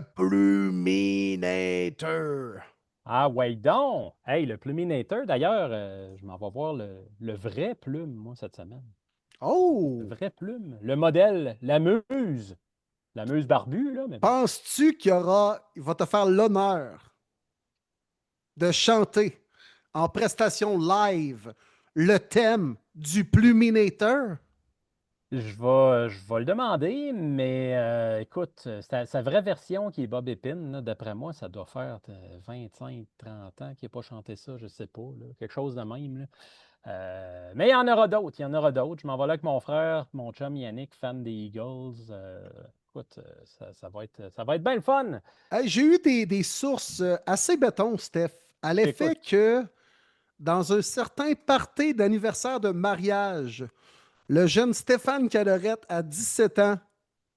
Pluminator. Ah, ouais, donc! Hey, le Pluminator, d'ailleurs, je m'en vais voir le vrai plume, moi, cette semaine. Le Oh! vrai plume. Le modèle, la muse. La muse barbue, là, mais bon. Penses-tu il va te faire l'honneur de chanter en prestation live le thème du Pluminator? Je vais le demander, mais écoute, sa vraie version qui est Bob Epine, là, d'après moi, ça doit faire 25, 30 ans qu'il n'a pas chanté ça, je sais pas, là, quelque chose de même, là. Mais il y en aura d'autres, il y en aura d'autres. Je m'en vais là avec mon frère, mon chum Yannick, fan des Eagles. Écoute, ça va être bien le fun. Hey, j'ai eu des sources assez béton, Steph, à l'effet Écoute, que dans un certain party d'anniversaire de mariage, le jeune Stéphane Cadorette, à 17 ans,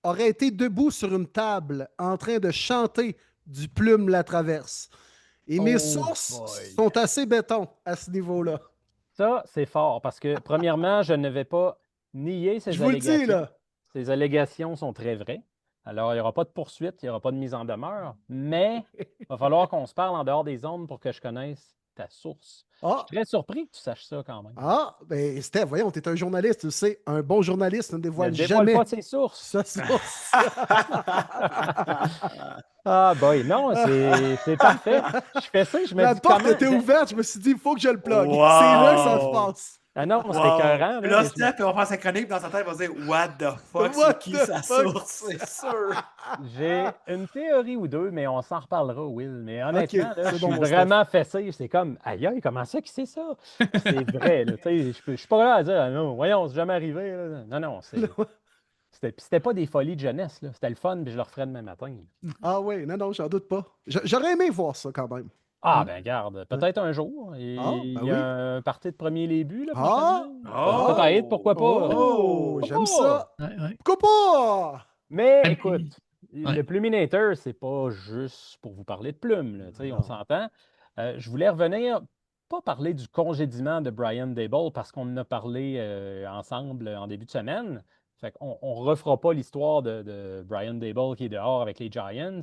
aurait été debout sur une table en train de chanter du Plume la Traverse. Et mes oh sources boy. sont assez béton à ce niveau-là. Ça, c'est fort parce que, premièrement, je ne vais pas nier Je ces vous le dis, allégations. là. Ces allégations sont très vraies. Alors, il n'y aura pas de poursuite, il n'y aura pas de mise en demeure, mais il va falloir qu'on se parle en dehors des ondes pour que je connaisse ta source. Je Ah, suis très surpris que tu saches ça quand même. ben Steph, voyons, t'es un journaliste, tu sais, un bon journaliste ne Ne dévoile dévoile jamais pas ses sources. sa source. Ah, boy, non, c'est parfait. Je fais ça, je me La dis porte comment. était ouverte, je me suis dit, il faut que je le plug. C'est là que ça se Wow! passe. Ah non, c'était Wow! écœurant, Puis là, là, mais Steph, il va faire sa chronique, dans sa tête, il va dire What the fuck, c'est What qui the sa fuck? source? C'est sûr! j'ai une théorie ou deux, mais on s'en reparlera, Will. Mais OK, honnêtement, là, je c'est bon, suis mon Steph. vraiment fessé. C'est comme, aïe, aïe, comment ça qui sait ça? Puis c'est vrai, là. Tu sais, je suis pas là à dire, ah non, voyons, c'est jamais arrivé, là. Non, non, c'était pas des folies de jeunesse, là. C'était le fun, puis je le referais demain matin. Ah oui, non, non, j'en doute pas. J'aurais aimé voir ça quand même. Ah, Mm. ben, garde, Ouais. peut-être un jour. Ah, Et ben il y a oui. un party de premier début, là, prochainement. Ah, ah, Peut-être, Oh! pourquoi pas? oh, Pourquoi j'aime pas? ça. Ouais, ouais. Pourquoi pas? Mais Ah, puis- écoute, ouais. le Pluminator, c'est pas juste pour vous parler de plumes, là, tu sais, on Non. s'entend. Je voulais revenir, pas parler du congédiement de Brian Dable parce qu'on en a parlé ensemble en début de semaine. Fait qu'on on refera pas l'histoire de Brian Dable qui est dehors avec les Giants.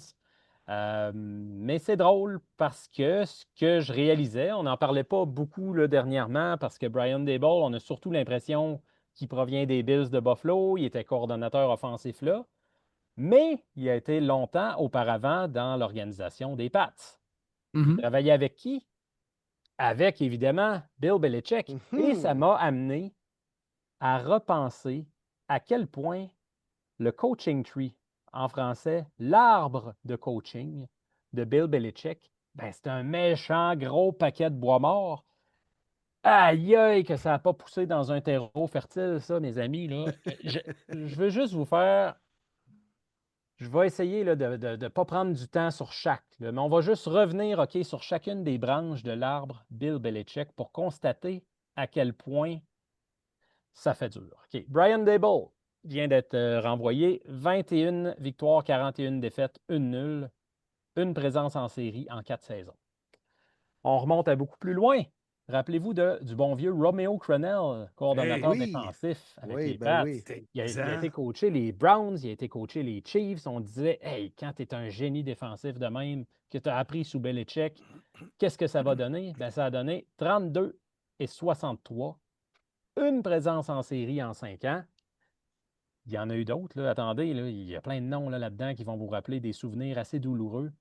Mais c'est drôle parce que ce que je réalisais, on n'en parlait pas beaucoup là, dernièrement parce que Brian Dable, on a surtout l'impression qu'il provient des Bills de Buffalo. Il était coordonnateur offensif là. Mais il a été longtemps auparavant dans l'organisation des Pats. Il Mhm. travaillait avec qui? Avec, évidemment, Bill Belichick. Et ça Mhm. m'a amené à repenser à quel point le coaching tree, en français, l'arbre de coaching de Bill Belichick, ben, c'est un méchant gros paquet de bois mort. Aïe, aïe, que ça n'a pas poussé dans un terreau fertile, ça, mes amis. Là. Je veux juste vous faire. Je vais essayer là, de ne pas prendre du temps sur chaque, là, mais on va juste revenir OK, sur chacune des branches de l'arbre Bill Belichick pour constater à quel point ça fait dur. OK. Brian Dable vient d'être renvoyé. 21 victoires, 41 défaites, une nulle, une présence en série en 4 saisons. On remonte à beaucoup plus loin. Rappelez-vous du bon vieux Romeo Crennel, coordonnateur Hey! oui. défensif avec Oui, les ben Pats. oui. Il a été coaché les Browns, il a été coaché les Chiefs. On disait, hey, quand tu es un génie défensif de même, que tu as appris sous Belichick, qu'est-ce que ça va donner? Ben, ça a donné 32 et 63, une présence en série en 5 ans. Il y en a eu d'autres, là. Attendez, là, il y a plein de noms là-dedans qui vont vous rappeler des souvenirs assez douloureux.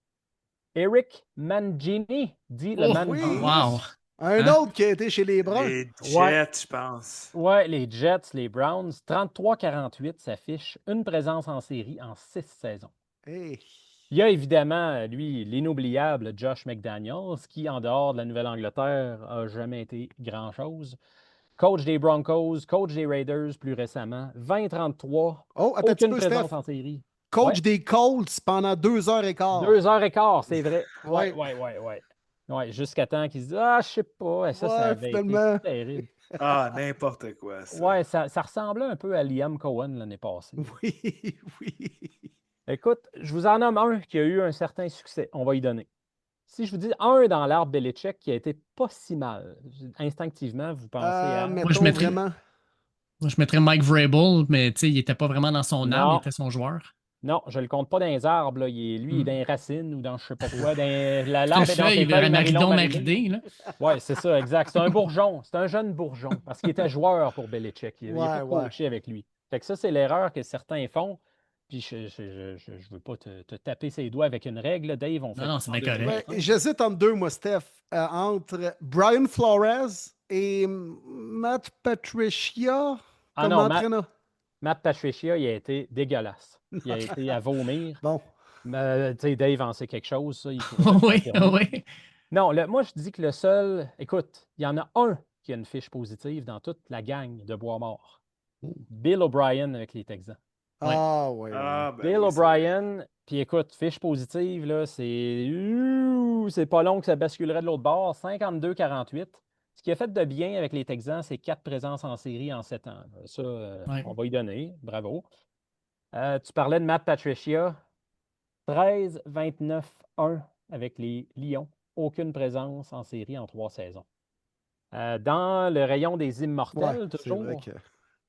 Eric Mangini, dit le Oh, Mangini. wow. Un Hein? autre qui a été chez les Bruns. Les Ouais, Jets, je pense. ouais, les Jets, les Browns, 33-48 s'affiche, une présence en série en 6 saisons. Hey. Il y a évidemment, lui, l'inoubliable Josh McDaniels, qui, en dehors de la Nouvelle-Angleterre, n'a jamais été grand-chose. Coach des Broncos, coach des Raiders plus récemment, 20-33, Oh, attends un petit aucune peu, présence Steph. en série. Ouais, Coach des Colts pendant 2 heures et quart. 2 heures et quart, c'est vrai. Ouais, Oui. ouais, ouais, ouais. Ouais, jusqu'à temps qu'ils se disent ah, je sais pas, ça Ouais, avait été finalement. terrible. Ah, n'importe quoi, ça. Ouais, ça ressemblait un peu à Liam Cohen l'année passée. Oui, oui. Écoute, je vous en nomme un qui a eu un certain succès. On va y donner. Si je vous dis un dans l'arbre Belichick qui a été pas si mal, instinctivement, vous pensez à. Moi, je Mettons mettrais, vraiment. moi, je mettrais Mike Vrabel, mais tu sais, il était pas vraiment dans son arbre, il Non, était son joueur. Non, je ne le compte pas dans les arbres. Là. Lui, il est dans les racines ou dans je ne sais pas quoi. Très L'arbre est dans ses feuille, feuilles, Maridon marilé. Maridé, là. Oui, c'est ça, exact. C'est un bourgeon. C'est un jeune bourgeon parce qu'il était joueur pour Belichick. Il n'a pas coaché avec lui. Fait que ça, c'est l'erreur que certains font. Puis je ne veux pas te taper ses doigts avec une règle, là, Dave. On fait Non, c'est bien correct. J'hésite entre deux, moi, Steph. Entre Brian Flores et Matt Patricia comme entraîneur. Matt Patricia, il a été dégueulasse. Il a été à vomir. Bon. Tu sais, Dave en sait quelque chose, ça. Oui. Non, moi, je dis que le seul... Écoute, il y en a un qui a une fiche positive dans toute la gang de Bois-Mort. Bill O'Brien avec les Texans. Ah, oui. Bill O'Brien, puis écoute, fiche positive, là, c'est pas long que ça basculerait de l'autre bord. 52-48. Ce qui a fait de bien avec les Texans, c'est 4 présences en série en 7 ans. Ça, on va y donner. Bravo. Tu parlais de Matt Patricia. 13-29-1 avec les Lions. Aucune présence en série en 3 saisons. Dans le rayon des immortels, toujours.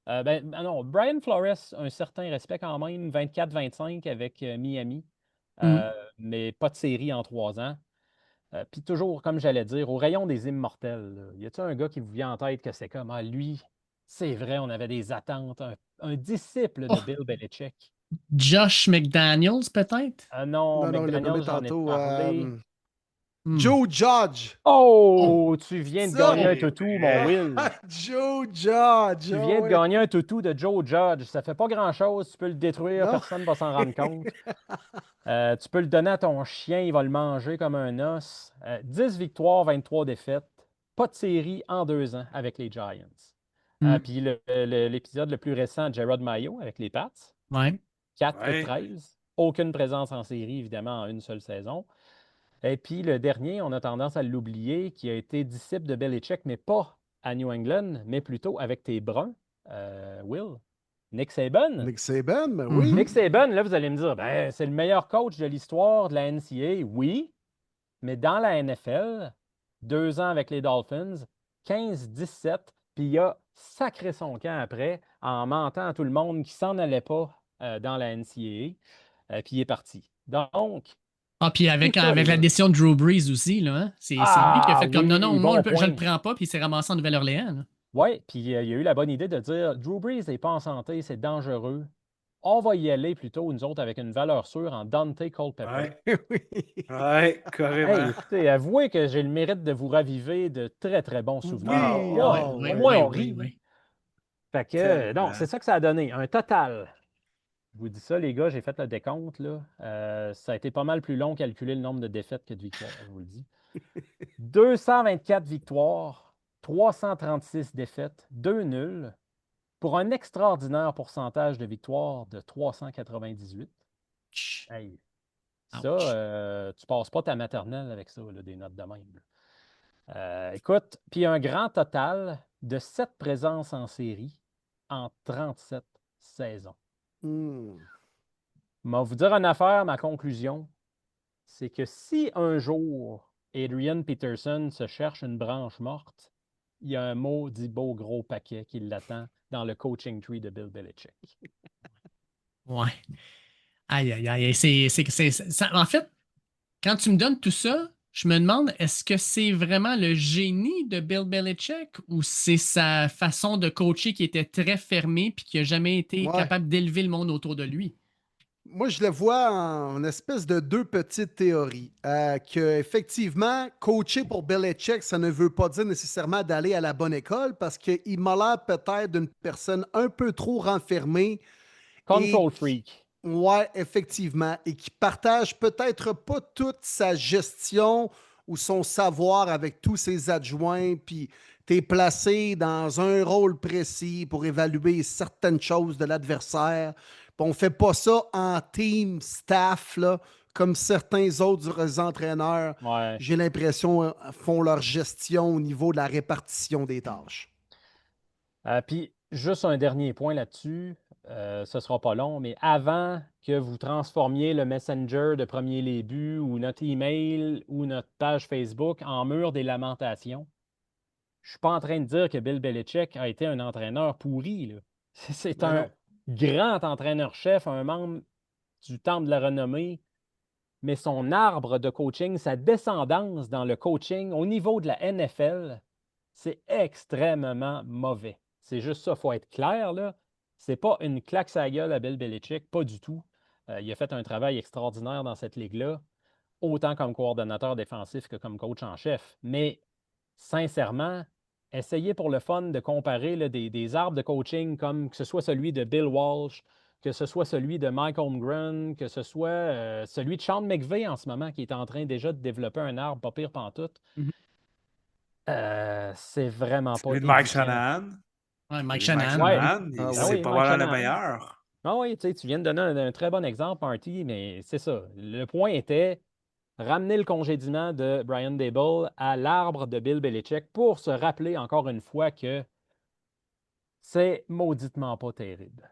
Non, Brian Flores, un certain respect quand même. 24-25 avec Miami. Mais pas de série en 3 ans. Puis toujours, comme j'allais dire, au rayon des immortels, là, y a-t-il un gars qui vous vient en tête que c'est comme, lui, c'est vrai, on avait des attentes, un disciple de Bill Belichick. Josh McDaniels, peut-être? Non, McDaniels, j'en ai parlé. Joe Judge. Oh, tu viens de gagner un toutou, mon Will. Joe Judge. Tu viens de gagner un toutou de Joe Judge. Ça fait pas grand-chose. Tu peux le détruire, personne ne va s'en rendre compte. Tu peux le donner à ton chien, il va le manger comme un os. 10 victoires, 23 défaites. Pas de série en 2 ans avec les Giants. Puis l'épisode le plus récent, Gerard Mayo avec les Pats. 4-13. Aucune présence en série, évidemment, en une seule saison. Et puis le dernier, on a tendance à l'oublier, qui a été disciple de Belichick, mais pas à New England, mais plutôt avec tes Bruns, Will. Nick Saban. Nick Saban, ben oui. Nick Saban, là, vous allez me dire, c'est le meilleur coach de l'histoire de la NCAA. Oui, mais dans la NFL, 2 ans avec les Dolphins, 15-17, puis il a sacré son camp après en mentant à tout le monde qui s'en allait pas dans la NCAA, puis il est parti. Donc, puis avec la décision de Drew Brees aussi, là, hein? C'est lui qui a fait comme non, moi, je le prends pas, puis il s'est ramassé en Nouvelle-Orléans. Oui, puis il a eu la bonne idée de dire Drew Brees n'est pas en santé, c'est dangereux. On va y aller plutôt, nous autres, avec une valeur sûre en Dante Culpepper. Oui, carrément. Hey, écoutez, avouez que j'ai le mérite de vous raviver de très, très bons souvenirs. Oui, on rit. Oui. Fait que, non, c'est ça que ça a donné. Un total. Je vous dis ça, les gars, j'ai fait le décompte. Là. Ça a été pas mal plus long calculer le nombre de défaites que de victoires, je vous le dis. 224 victoires, 336 défaites, 2 nuls, pour un extraordinaire pourcentage de victoires de 398. Hey, ça, tu passes pas ta maternelle avec ça, là, des notes de même. Écoute, puis un grand total de 7 présences en série en 37 saisons. Je vais vous dire une affaire, ma conclusion, c'est que si un jour Adrian Peterson se cherche une branche morte, il y a un maudit beau gros paquet qui l'attend dans le coaching tree de Bill Belichick. Ouais. Aïe. En fait, quand tu me donnes tout ça, je me demande, est-ce que c'est vraiment le génie de Bill Belichick ou c'est sa façon de coacher qui était très fermée puis qui n'a jamais été capable d'élever le monde autour de lui? Moi, je le vois en espèce de 2 petites théories. Que effectivement, coacher pour Belichick, ça ne veut pas dire nécessairement d'aller à la bonne école parce qu'il m'a l'air peut-être d'une personne un peu trop renfermée. Control freak. Oui, effectivement. Et qui partage peut-être pas toute sa gestion ou son savoir avec tous ses adjoints. Puis tu es placé dans un rôle précis pour évaluer certaines choses de l'adversaire. On ne fait pas ça en team, staff, là, comme certains autres entraîneurs, j'ai l'impression, font leur gestion au niveau de la répartition des tâches. Puis, juste un dernier point là-dessus, ce ne sera pas long, mais avant que vous transformiez le Messenger de Premier Les Buts ou notre email ou notre page Facebook en mur des lamentations, je ne suis pas en train de dire que Bill Belichick a été un entraîneur pourri. Là. C'est un grand entraîneur-chef, un membre du temple de la renommée, mais son arbre de coaching, sa descendance dans le coaching au niveau de la NFL, c'est extrêmement mauvais. C'est juste ça, il faut être clair, là. C'est pas une claque sa gueule à Bill Belichick, pas du tout. Il a fait un travail extraordinaire dans cette ligue-là, autant comme coordonnateur défensif que comme coach en chef. Mais sincèrement, essayez pour le fun de comparer là, des arbres de coaching comme que ce soit celui de Bill Walsh, que ce soit celui de Mike Holmgren, que ce soit celui de Sean McVay en ce moment qui est en train déjà de développer un arbre pas pire pantoute. C'est vraiment pas Celui de Mike édifiant. Shanahan. Ouais, Mike Celui de Shanahan. Ouais. Shanahan, Ah oui. c'est Oui, pas Mike mal le Shanahan. meilleur. Ah oui, tu viens de donner un très bon exemple, Marty, mais c'est ça. Le point était ramener le congédiement de Brian Daboll à l'arbre de Bill Belichick pour se rappeler encore une fois que c'est mauditement pas terrible.